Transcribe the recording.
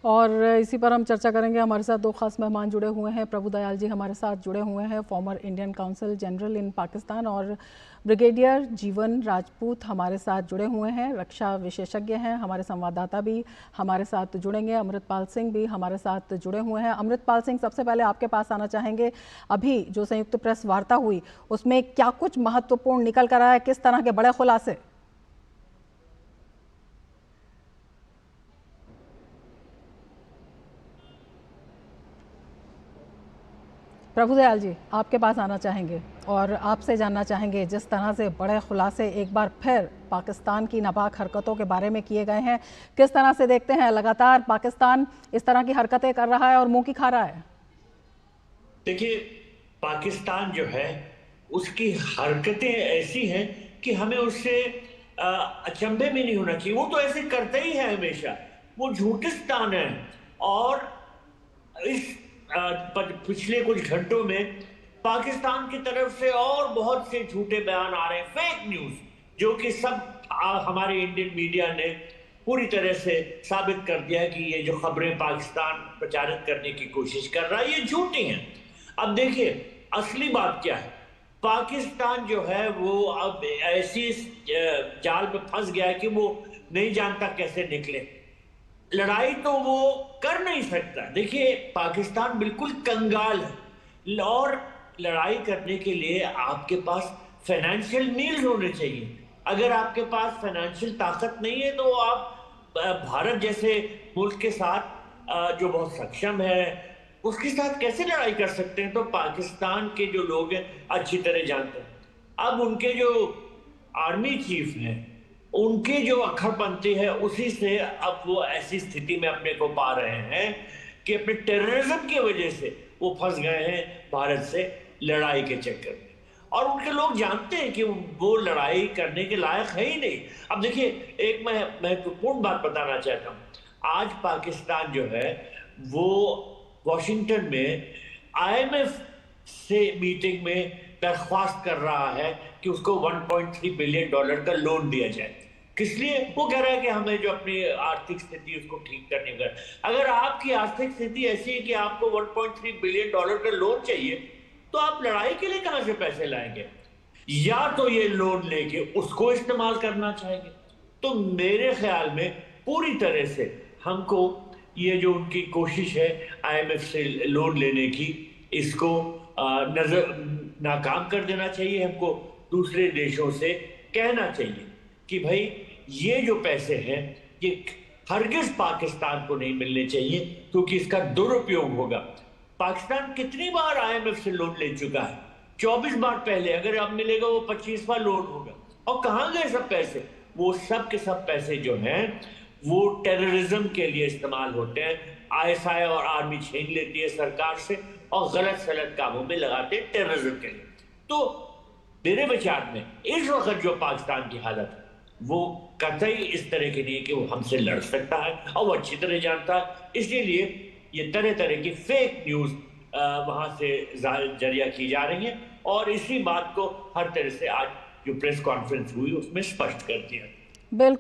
और इसी पर हम चर्चा करेंगे। हमारे साथ दो खास मेहमान जुड़े हुए हैं। प्रभु दयाल जी हमारे साथ जुड़े हुए हैं, former Indian council general in Pakistan, और ब्रिगेडियर जीवन राजपूत हमारे साथ जुड़े हुए हैं, रक्षा विशेषज्ञ हैं। हमारे संवाददाता भी हमारे साथ जुड़ेंगे, अमृतपाल सिंह भी हमारे साथ जुड़े हुए हैं। अमृतपाल सिंह, सबसे पहले आपके पास आना चाहेंगे। अभी जो संयुक्त प्रेस वार्ता हुई उसमें क्या कुछ महत्वपूर्ण निकल कर आया, किस तरह के बड़े खुलासे? प्रभुदयाल जी, आपके पास आना चाहेंगे और आपसे जानना चाहेंगे, जिस तरह से बड़े खुलासे एक बार फिर पाकिस्तान की नापाक हरकतों के बारे में किए गए हैं, किस तरह से देखते हैं? लगातार पाकिस्तान इस तरह की हरकतें कर रहा है और मुंह की खा रहा है। देखिए, पाकिस्तान जो है उसकी हरकतें ऐसी हैं कि हमें उससे अचंभे में नहीं होना चाहिए। वो तो ऐसे करता ही है हमेशा। वो झूठिस्तान है। और इस पिछले कुछ घंटों में पाकिस्तान की तरफ से और बहुत से झूठे बयान आ रहे हैं, फेक न्यूज, जो कि सब हमारे इंडियन मीडिया ने पूरी तरह से साबित कर दिया है कि ये जो खबरें पाकिस्तान प्रचारित करने की कोशिश कर रहा है ये झूठी हैं। अब देखिए, असली बात क्या है। पाकिस्तान जो है वो अब ऐसी जाल में फंस गया है कि वो नहीं जानता कैसे निकले। लड़ाई तो वो कर नहीं सकता। देखिए, पाकिस्तान बिल्कुल कंगाल है, और लड़ाई करने के लिए आपके पास फाइनेंशियल मीन्स होने चाहिए। अगर आपके पास फाइनेंशियल ताकत नहीं है तो आप भारत जैसे मुल्क के साथ, जो बहुत सक्षम है, उसके साथ कैसे लड़ाई कर सकते हैं? तो पाकिस्तान के जो लोग हैं अच्छी तरह जानते हैं। अब उनके जो आर्मी चीफ हैं, उनकी जो अक्खड़पंती है उसी से अब वो ऐसी स्थिति में अपने को पा रहे हैं कि अपने टेररिज्म की वजह से वो फंस गए हैं भारत से लड़ाई के चक्कर में। और उनके लोग जानते हैं कि वो लड़ाई करने के लायक है ही नहीं। अब देखिए, एक मैं महत्वपूर्ण बात बताना चाहता हूं। आज पाकिस्तान जो है वो वॉशिंगटन में आईएमएफ से मीटिंग में दरख्वास्त कर रहा है कि उसको $1.3 बिलियन का लोन दिया जाए। किस लिए? वो कह रहा है कि हमें जो अपनी आर्थिक स्थिति उसको ठीक करने का। अगर आपकी आर्थिक स्थिति ऐसी है कि आपको $1.3 बिलियन का लोन चाहिए, तो आप लड़ाई के लिए कहां से पैसे लाएंगे? या तो ये लोन लेके उसको इस्तेमाल करना चाहेंगे। तो मेरे ख्याल में पूरी तरह से हमको ये जो उनकी कोशिश है आईएमएफ से लोन लेने की, इसको नजर नाकाम कर देना चाहिए। हमको दूसरे देशों से कहना चाहिए कि भाई ये जो पैसे हैं ये हरगिज पाकिस्तान को नहीं मिलने चाहिए, क्योंकि इसका दुरुपयोग होगा। पाकिस्तान कितनी बार आईएमएफ से लोन ले चुका है? 24 बार पहले। अगर अब मिलेगा वो 25वां लोन होगा। और कहां गए सब पैसे? वो सब के सब पैसे जो हैं वो टेररिज्म के लिए इस्तेमाल होते हैं। आईएसआई और आर्मी छीन लेती है सरकार से और गलत सलत कामों में लगाते हैं टेररिज्म के लिए। तो मेरे विचार में इस वक्त जो पाकिस्तान की हालत है वो कतई इस तरह की नहीं है कि वो हमसे लड़ सकता है, और वो अच्छी तरह जानता है। इसीलिए ये तरह तरह की फेक न्यूज वहां से जरिया की जा रही है, और इसी बात को हर तरह से आज जो प्रेस कॉन्फ्रेंस हुई उसमें स्पष्ट कर दिया। बिल्कुल।